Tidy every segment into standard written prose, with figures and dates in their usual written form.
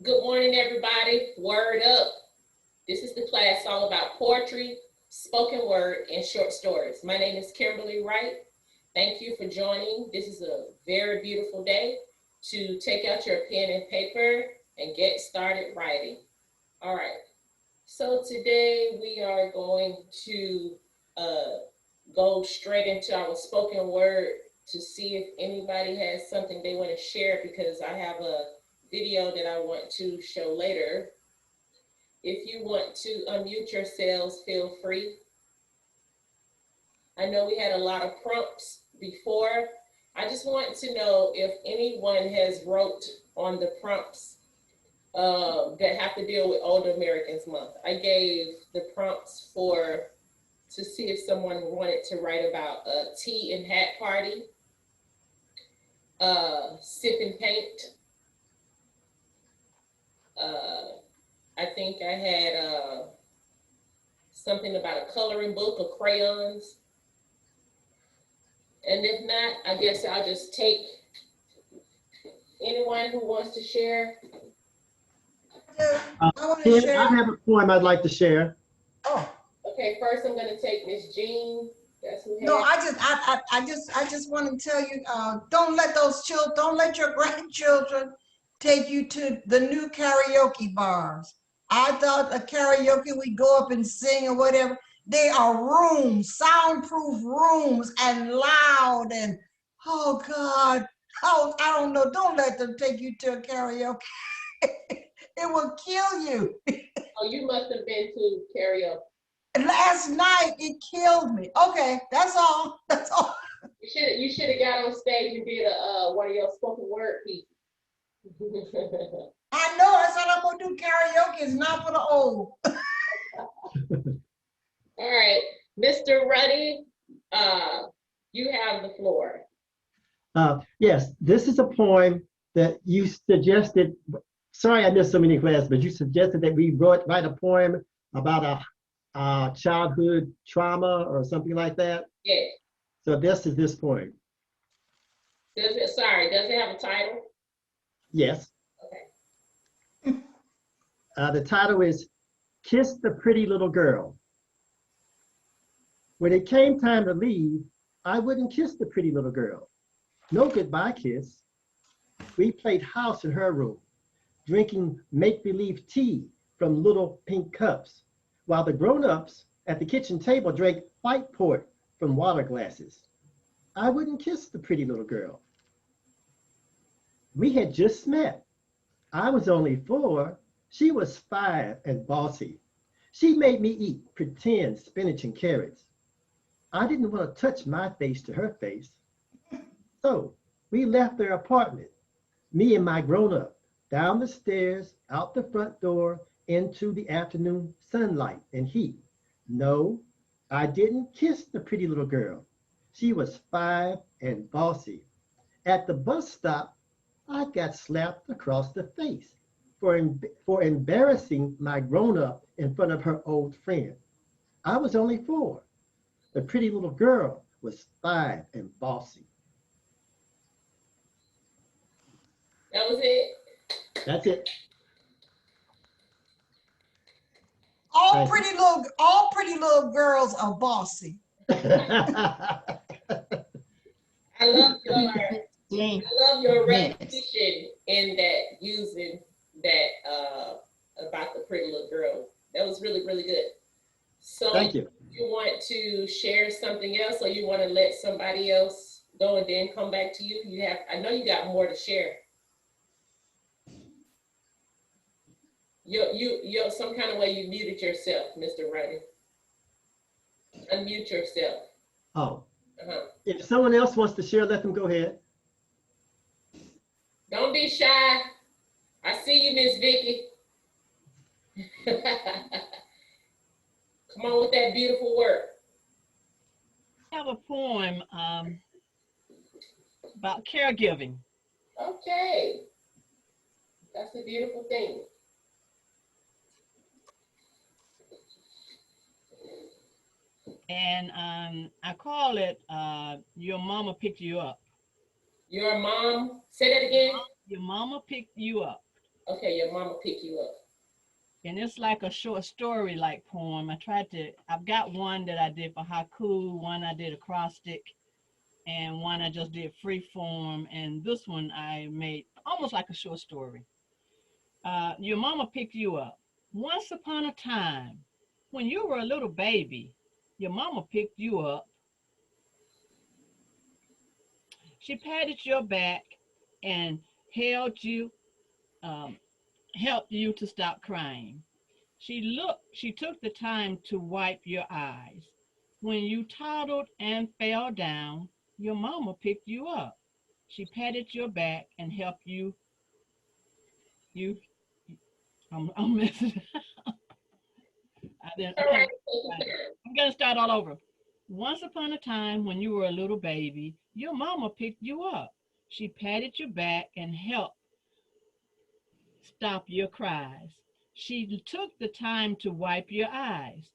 Good morning, everybody. Word up. This is the class all about poetry, spoken word, and short stories. My name is Kimberlie Wright. Thank you for joining. This is a very beautiful day to take out your pen and paper and get started writing. All right. So today we are going to go straight into our spoken word to see if anybody has something they want to share, because I have a video that I want to show later. If you want to unmute yourselves, feel free. I know we had a lot of prompts before. I just want to know if anyone has wrote on the prompts that have to deal with Older Americans Month. I gave the prompts to see if someone wanted to write about a tea and hat party, sipping paint. I think I had something about a coloring book or crayons. And if not, I guess I'll just take anyone who wants to share. I have a poem I'd like to share. Oh. Okay, first I'm gonna take Miss Jean. That's who No, I just want to tell you, don't let your grandchildren take you to the new karaoke bars. I thought a karaoke, we go up and sing or whatever. They are rooms, soundproof rooms, and loud, and oh God, I don't know. Don't let them take you to a karaoke. It will kill you. Oh, you must have been to karaoke. Last night it killed me. Okay, that's all. That's all. You should have got on stage and did one of your spoken word pieces. I know. That's all I'm gonna do. Karaoke is not for the old. All right, Mr. Ruddy, you have the floor. Yes, this is a poem that you suggested. Sorry, I missed so many classes, but you suggested that we write a poem about a childhood trauma or something like that. Yes. So this is this poem. Does it have a title? Yes. Okay. The title is Kiss the Pretty Little Girl. When it came time to leave, I wouldn't kiss the pretty little girl. No goodbye kiss. We played house in her room, drinking make-believe tea from little pink cups, while the grown-ups at the kitchen table drank white port from water glasses. I wouldn't kiss the pretty little girl. We had just met. I was only 4. She was 5 and bossy. She made me eat pretend spinach and carrots. I didn't want to touch my face to her face. So we left their apartment, me and my grown-up, down the stairs, out the front door, into the afternoon sunlight and heat. No, I didn't kiss the pretty little girl. She was 5 and bossy. At the bus stop, I got slapped across the face for embarrassing my grown-up in front of her old friend. I was only 4. The pretty little girl was 5 and bossy. That was it? That's it. All pretty little girls are bossy. I love your repetition in that, using that about the pretty little girl. That was really, really good. So thank you. You want to share something else, or you want to let somebody else go and then come back to you? I know you got more to share. You're some kind of way you muted yourself, Mr. Wright. Unmute yourself. Oh. If someone else wants to share, let them go ahead. Don't be shy. I see you, Miss Vicky. Come on with that beautiful work. I have a poem about caregiving. Okay. That's a beautiful thing. And I call it Your Mama Picked You Up. Your mom, say that again. Your mama picked you up. Okay, your mama pick you up. And it's like a short story like poem. I've got one that I did for haiku, one I did acrostic, and one I just did free form. And this one I made almost like a short story. Your mama picked you up. Once upon a time, when you were a little baby, your mama picked you up. She patted your back and held you, um, helped you to stop crying. She took the time to wipe your eyes. When you toddled and fell down, your mama picked you up. She patted your back and helped you, I'm messing. All right. I'm gonna start all over. Once upon a time when you were a little baby, your mama picked you up. She patted your back and helped stop your cries. She took the time to wipe your eyes.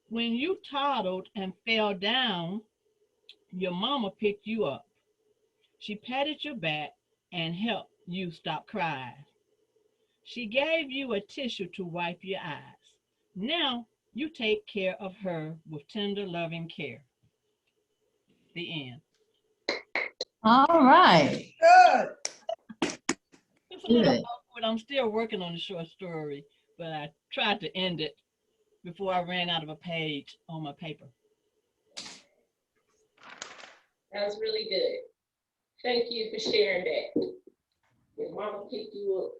When you toddled and fell down, your mama picked you up. She patted your back and helped you stop crying. She gave you a tissue to wipe your eyes. Now you take care of her with tender, loving care. The end. All right. Good. It's a little Good. awkward. I'm still working on the short story, but I tried to end it before I ran out of a page on my paper. That was really good. Thank you for sharing that. Your mama picked you up.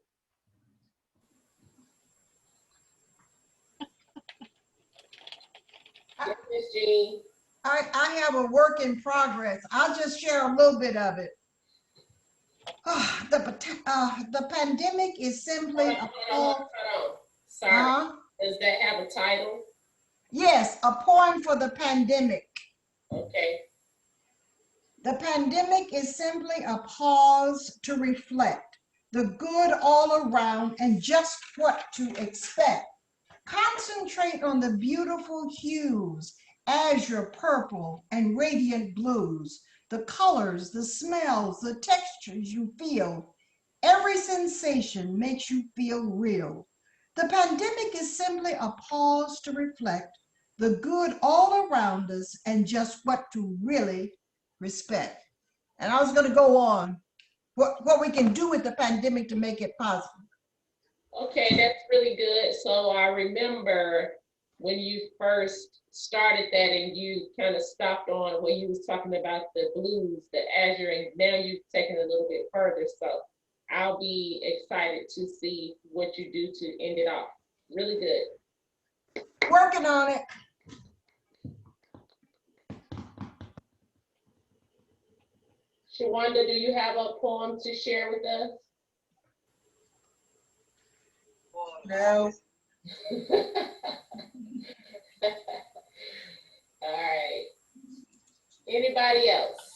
Yes, Miss Jean. I have a work in progress. I'll just share a little bit of it. The pandemic is simply a Hold on. Sorry. uh, Does that have a title? yes, a poem for the pandemic. Okay. The pandemic is simply a pause to reflect the good all around and just what to expect. Concentrate on the beautiful hues, azure, purple, and radiant blues, the colors, the smells, the textures you feel. Every sensation makes you feel real. The pandemic is simply a pause to reflect the good all around us and just what to really respect. And I was going to go on what we can do with the pandemic to make it positive. Okay, that's really good. So I remember when you first started that and you kind of stopped on where you was talking about the blues, the azure, and now you've taken it a little bit further. So I'll be excited to see what you do to end it off. Really good. Working on it. Shawanda, do you have a poem to share with us? No. All right. Anybody else?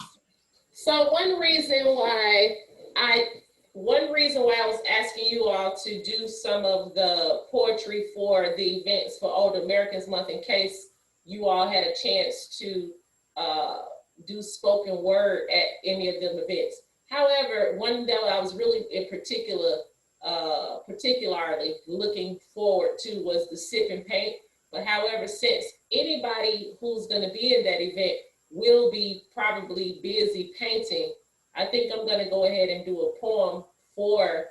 So one reason why I was asking you all to do some of the poetry for the events for Older Americans Month, in case you all had a chance to do spoken word at any of them events. However, one that I was really particularly looking forward to was the sip and paint. But however, since anybody who's going to be in that event will be probably busy painting, I think I'm going to go ahead and do a poem for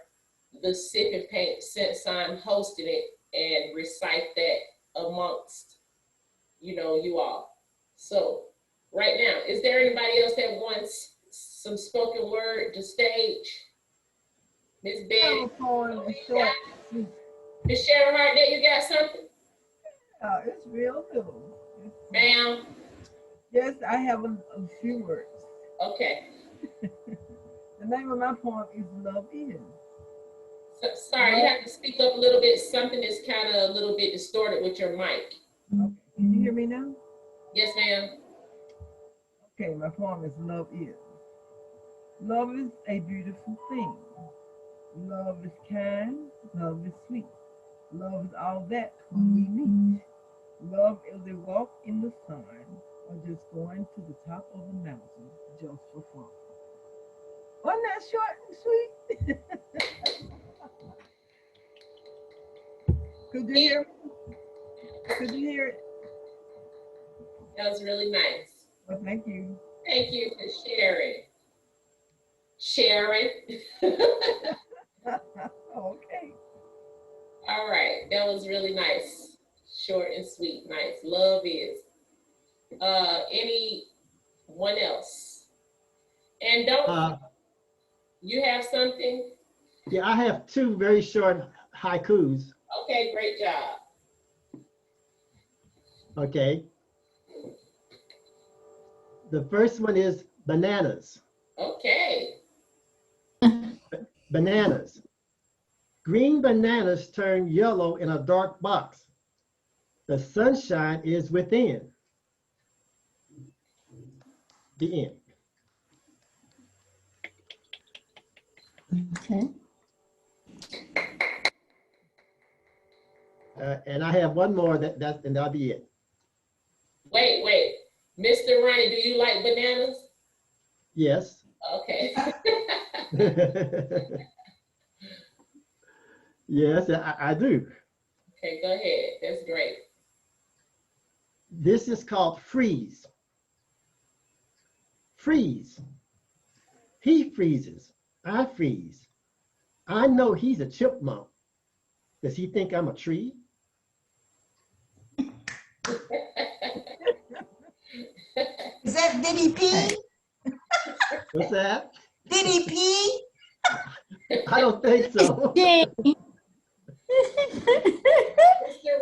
the sip and paint since I'm hosting it and recite that amongst, you all. So right now, is there anybody else that wants some spoken word to stage? Miss Betty, Miss Sharon Hart, you got something? It's real little. Ma'am? Yes, I have a few words. Okay. The name of my poem is Love Is. So, sorry, you have to speak up a little bit. Something is kind of a little bit distorted with your mic. Okay, can you hear me now? Yes, ma'am. Okay, my poem is Love Is. Love is a beautiful thing. Love is kind, love is sweet. Love is all that when we meet. Love is a walk in the sun or just going to the top of a mountain just for fun. Wasn't that short and sweet? Could you hear it? Could you hear it? That was really nice. Well, thank you. Thank you for sharing. Sharon. Okay. All right, that was really nice. Short and sweet, nice. Love is. Anyone else? And don't you have something? Yeah, I have two very short haikus. Okay, great job. Okay. The first one is bananas. Okay. Bananas. Green bananas turn yellow in a dark box. The sunshine is within. The end. Okay. And I have one more and that'll be it. Wait. Mr. Ronnie, do you like bananas? Yes. Okay. Yes, I do. Okay, go ahead. That's great. This is called freeze. Freeze. He freezes. I freeze. I know he's a chipmunk. Does he think I'm a tree? Is that, did he pee? What's that? Did he pee? I don't think so. Mr.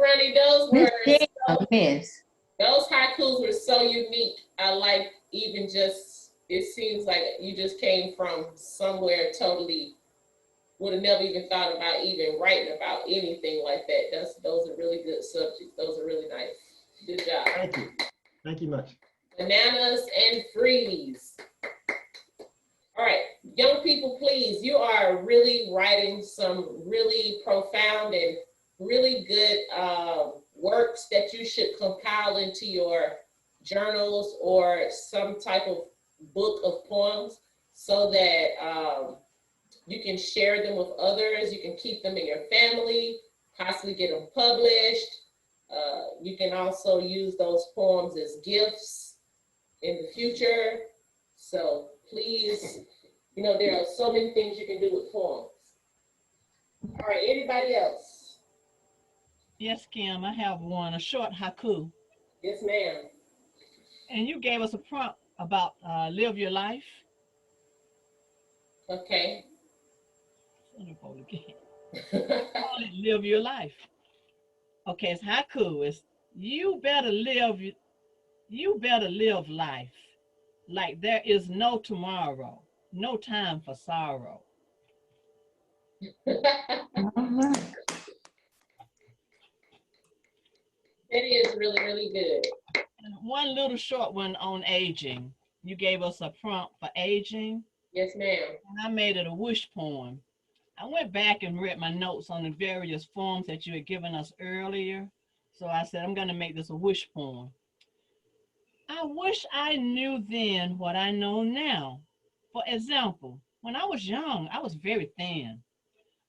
Ronnie, those were Miss. those haikus were so unique. I like even just, it seems like you just came from somewhere totally, would have never even thought about even writing about anything like that. Those are really good subjects. Those are really nice. Good job. Thank you. Thank you much. Bananas and freeze. All right, young people, please, you are really writing some really profound and really good works that you should compile into your journals or some type of book of poems so that you can share them with others. You can keep them in your family, possibly get them published. You can also use those poems as gifts in the future. So please, you know, there are so many things you can do with poems. All right, anybody else? Yes, Kim, I have one, a short haiku. Yes, ma'am. And you gave us a prompt about live your life. Okay. Call it live your life. Okay, it's haiku. It's you better live life like there is no tomorrow, no time for sorrow. That is really, really good. And one little short one on aging. You gave us a prompt for aging. Yes, ma'am. And I made it a wish poem. I went back and read my notes on the various forms that you had given us earlier. So I said, I'm going to make this a wish poem. I wish I knew then what I know now. For example, when I was young, I was very thin.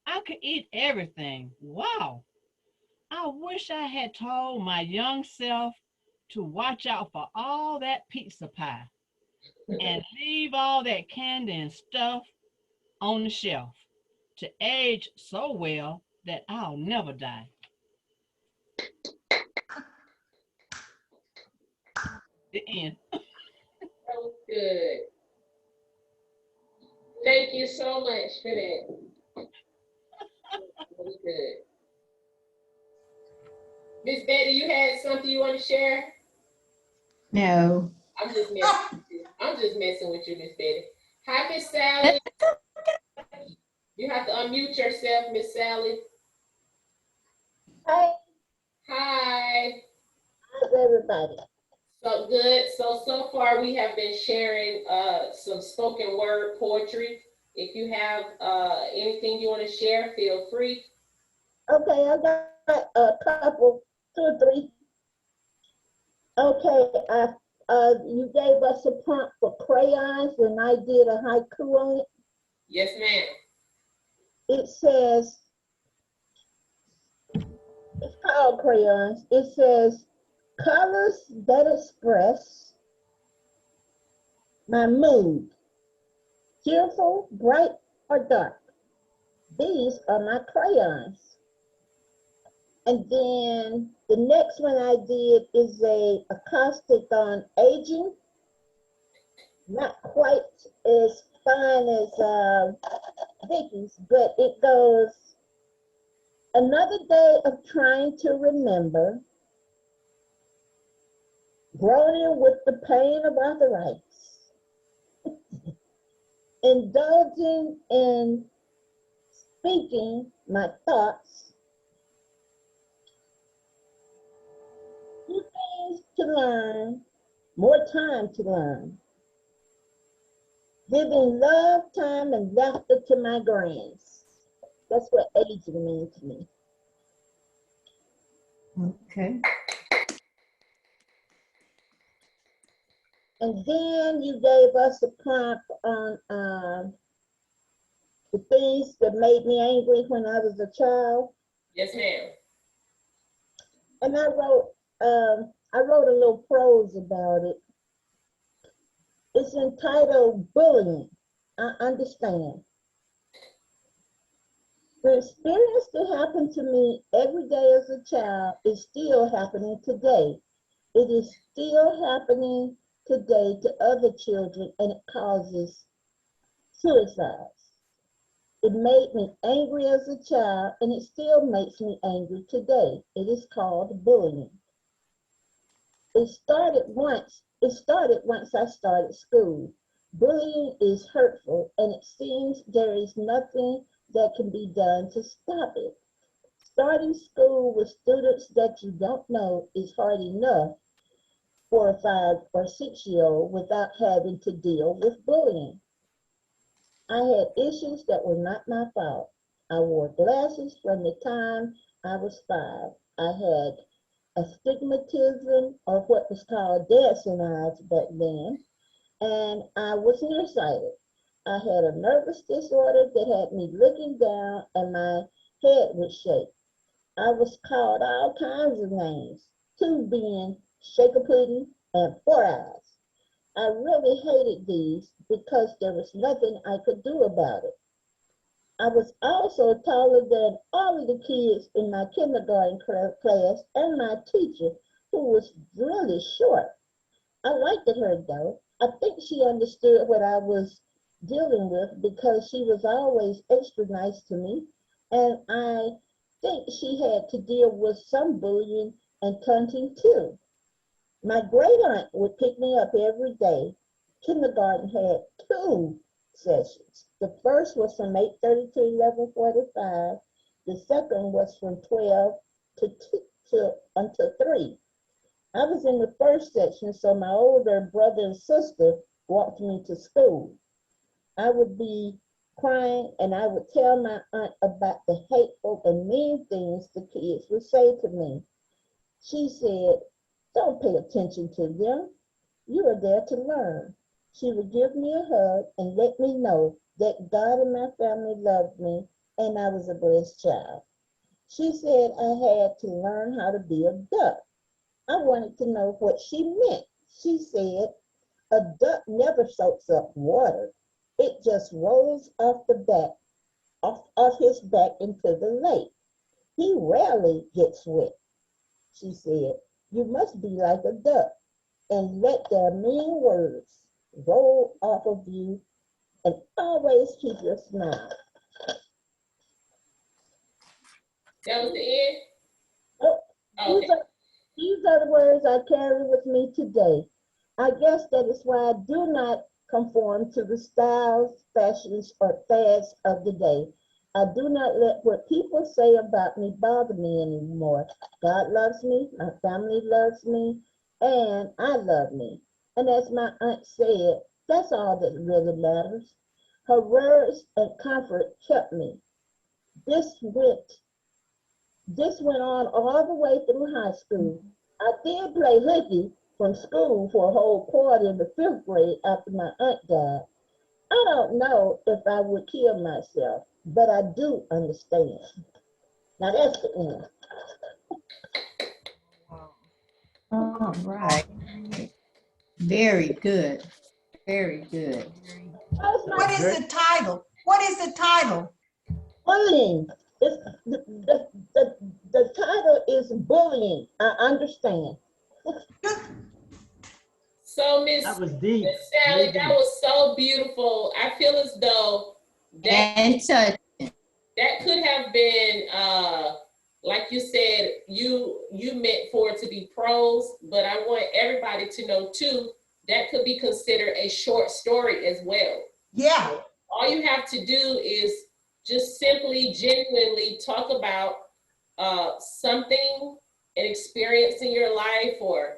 I could eat everything. Wow. I wish I had told my young self to watch out for all that pizza pie and leave all that candy and stuff on the shelf to age so well that I'll never die. The end. That was good. Thank you so much for that. Really good. Miss Betty, you had something you want to share? No. I'm just messing with you. Miss Betty. Hi, Miss Sally. You have to unmute yourself, Miss Sally. Hi. Hi. How's everybody? So good. So far we have been sharing some spoken word poetry. If you have anything you want to share, feel free. Okay, I got a couple, 2 or 3. Okay, you gave us a prompt for crayons and I did a haiku on it. Yes, ma'am. It says, all crayons. It says colors that express my mood, cheerful, bright, or dark. These are my crayons. And then the next one I did is a acrostic on aging. Not quite as fine as Vicky's, but it goes, another day of trying to remember, groaning with the pain of arthritis, indulging in speaking my thoughts, few things to learn, more time to learn, giving love, time, and laughter to my grands. That's what aging means to me. Okay. And then you gave us a prompt on the things that made me angry when I was a child. Yes, ma'am. And I wrote a little prose about it. It's entitled Bullying. I understand. The experience that happened to me every day as a child is still happening today. It is still happening today to other children, and it causes suicides. It made me angry as a child, and it still makes me angry today. It is called bullying. It started once I started school. Bullying is hurtful, and it seems there is nothing that can be done to stop it. Starting school with students that you don't know is hard enough for a 5 or 6-year-old without having to deal with bullying. I had issues that were not my fault. I wore glasses from the time I was 5. I had astigmatism, or what was called dancing eyes back then, and I was nearsighted. I had a nervous disorder that had me looking down and my head would shake. I was called all kinds of names, 2 being shaker pudding and 4 eyes. I really hated these because there was nothing I could do about it. I was also taller than all of the kids in my kindergarten class and my teacher, who was really short. I liked her though. I think she understood what I was dealing with because she was always extra nice to me, and I think she had to deal with some bullying and taunting too. My great aunt would pick me up every day. Kindergarten had 2 sessions. The first was from 8:30 to 11:45. The second was from 12 until 3. I was in the first section, so my older brother and sister walked me to school. I would be crying, and I would tell my aunt about the hateful and mean things the kids would say to me. She said, "Don't pay attention to them. You are there to learn." She would give me a hug and let me know that God and my family loved me and I was a blessed child. She said I had to learn how to be a duck. I wanted to know what she meant. She said, "A duck never soaks up water. It just rolls off his back into the lake. He rarely gets wet." She said, "You must be like a duck and let their mean words roll off of you and always keep your smile." That was the end? Oh, Okay. these are the words I carry with me today. I guess that is why I do not conform to the styles, fashions, or fads of the day. I do not let what people say about me bother me anymore. God loves me, my family loves me, and I love me. And as my aunt said, that's all that really matters. Her words and comfort kept me. This went on all the way through high school. I did play hooky from school for a whole quarter in the 5th grade after my aunt died. I don't know if I would kill myself, but I do understand. Now that's the end. All right. Very good. Very good. That's What not is Very, the title? What is the title? bullying. It's, the title is bullying. I understand. So Miss that was deep, Sally, very that deep. was so beautiful. I feel as though that And touch. that could have been like you said, you meant for it to be prose, but I want everybody to know too, that could be considered a short story as well. Yeah, All you have to do is just simply genuinely talk about something, an experience in your life, or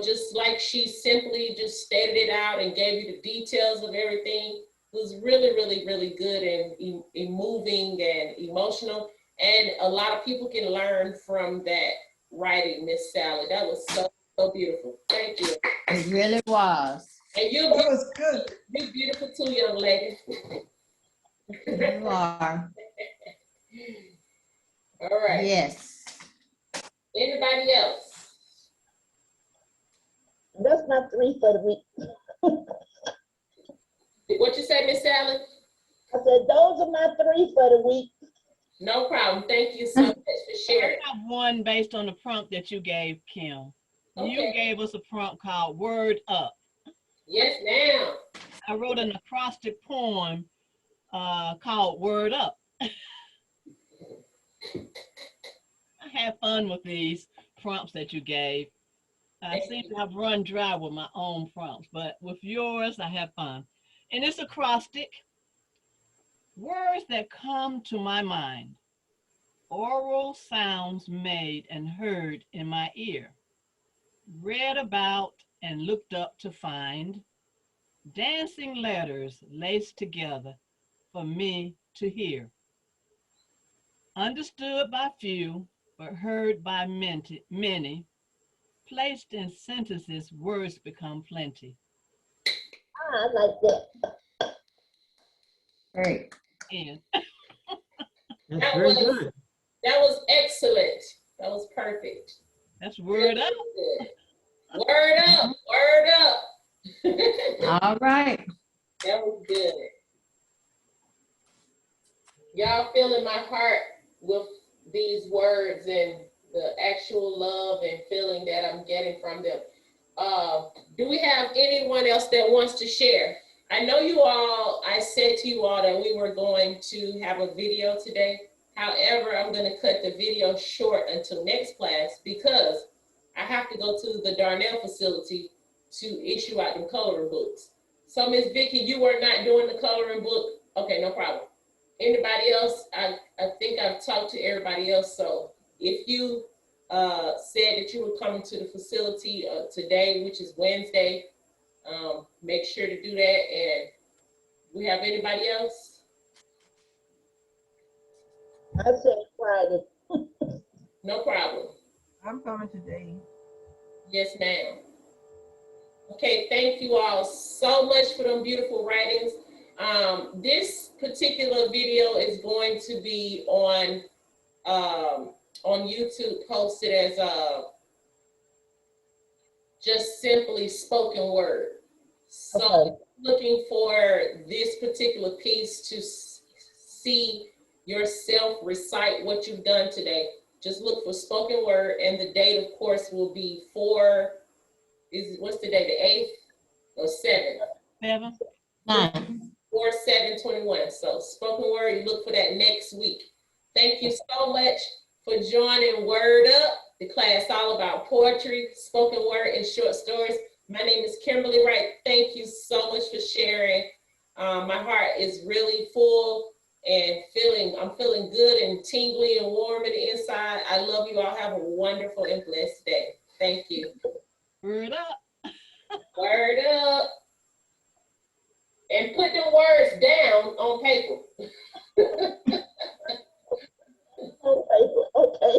just like she simply just stated it out and gave you the details of everything. It was really, really, really good and moving and emotional. And a lot of people can learn from that writing, Miss Sally. That was so, so beautiful. Thank you. It really was. And that was good. you're beautiful too, young lady. You are. All right. Yes. Anybody else? That's my three for the week. What you say, Miss Sally? I said, those are my three for the week. No problem. Thank you so much for sharing. I have one based on the prompt that you gave, Kim. You Okay. gave us a prompt called Word Up. Yes, ma'am. I wrote an acrostic poem called Word Up. I had fun with these prompts that you gave. I seem to have run dry with my own prompts, but with yours, I have fun. And it's acrostic. Words that come to my mind. Oral sounds made and heard in my ear. Read about and looked up to find. Dancing letters laced together for me to hear. Understood by few, but heard by many. Placed in sentences, words become plenty. I like that. Great. And That's That very was good. that was excellent. That was perfect. that's Word Up. Good. Word up. Word up. All right. That was good. Y'all feeling my heart with these words and the actual love and feeling that I'm getting from them. Do we have anyone else that wants to share? I know I said to you all that we were going to have a video today. However, I'm going to cut the video short until next class because I have to go to the Darnell facility to issue out the coloring books. So Miss Vicky, you were not doing the coloring book? Okay, no problem. Anybody else? I think I've talked to everybody else. So if you said that you were coming to the facility today, which is Wednesday, make sure to do that. And we have anybody else? I said Friday. No problem. I'm coming today. Yes, ma'am. Okay, thank you all so much for them beautiful writings. This particular video is going to be on YouTube, posted as just simply spoken word. So Okay. looking for this particular piece to see yourself recite what you've done today. Just look for spoken word, and the date, of course, will be what's the day, the 8th or 7th? 7. 9. 4/7/21. So spoken word, you look for that next week. Thank you so much for joining Word Up, the class all about poetry, spoken word, and short stories. My name is Kimberlie Wright. Thank you so much for sharing. My heart is really full and I'm feeling good and tingly and warm in the inside. I love you all. Have a wonderful and blessed day. Thank you. Word Up. Word up. And put the words down on paper. Okay. Okay.